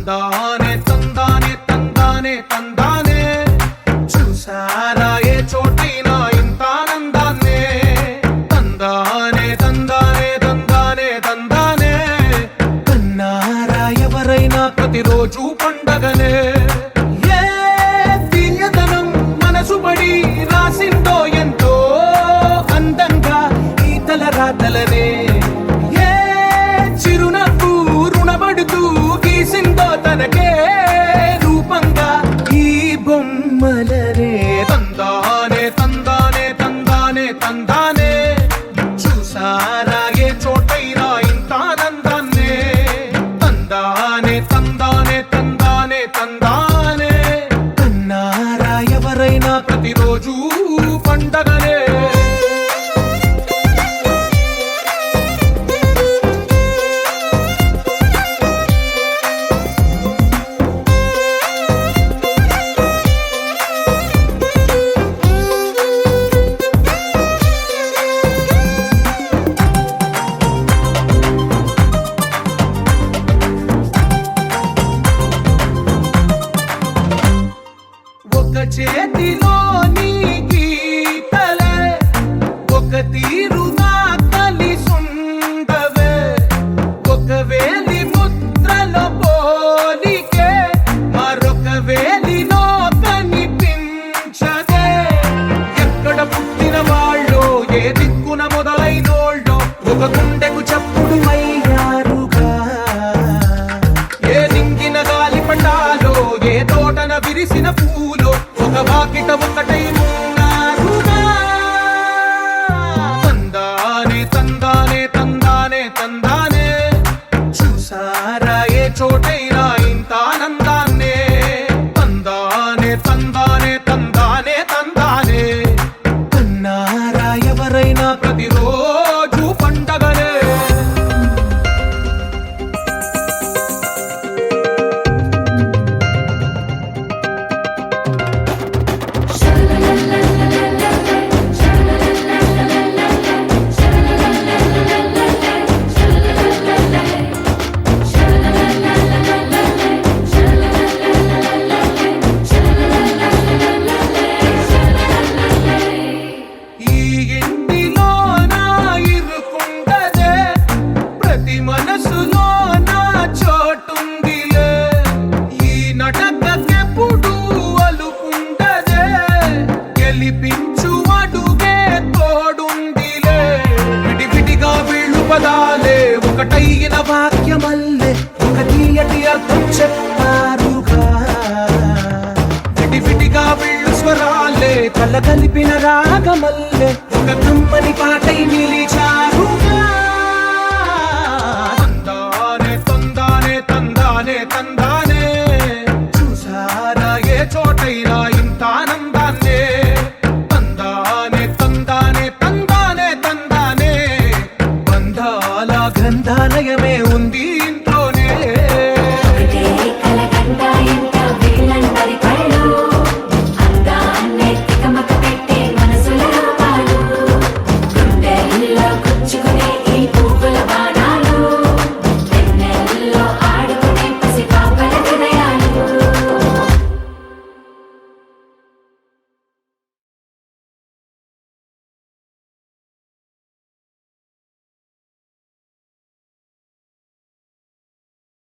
తందానే తందానే తందానే తందానే చూసారా ఏ చోటైనా ఇంత ఆనందాన్నే తందానే తందానే తందానే తందానే కన్నారా ఎవరైనా ప్రతిరోజు పండగనే ఏ తీయదనం మనసు పడి రాసిందో ఎంతో అందంగా ఈ తలరాతలనే ఏ చిరునవ్వు రుణపడుతూ గీసిందో తనకే రూపంగా ఈ బొమ్మలనే తందానే తందానే తందానే తందానే చూసారా ఏ చోటైనా ఇంత ఆనందాన్నే తందానే తందానే తందానే తందానే కన్నారా ఎవరైనా ప్రతిరోజు పండగనే ఒక చేతిలో నీ గీతలే ఒక తీరుగా కలిసుండవే ఒక వేలి ముద్రలో పోలికే మరొక వేలిలో కనిపించదే ఎక్కడ పుట్టిన వాళ్ళో ఏ దిక్కున మొదలైనోళ్ళో ఒక గుండెకు చప్పుడు అయ్యారుగా ఏ నింగిన గాలి పటాలో ఏ తోటన విరిసిన పూలో ఒక వాకిట ఒకటై ఉన్నారుగా తందానే తందానే తందానే తందానే చూసారా ఏ చోటైనా ఇంత ఆనందాన్నే తందానే తందానే తందానే తందానే కన్నారా ఎవరైనా ప్రతిరోజు పండగనే ఈ ఇంటిలో నా ఇరుకుండదే ప్రతి మనసులో నా చోటుందిలే ఈ నటకెప్పుడు అలుకుండదే గెలిపించు అడుగే తోడుందిలే విడివిడిగా వీళ్ళు పదాలే ఒకటైన వాక్యమల్లే ఒక తీయటి అర్థం చెప్పారుగా విడివిడిగా వీళ్ళు స్వరాలే కల కలిపిన రాగమల్లే ఒక కమ్మని పాటై నిలిచా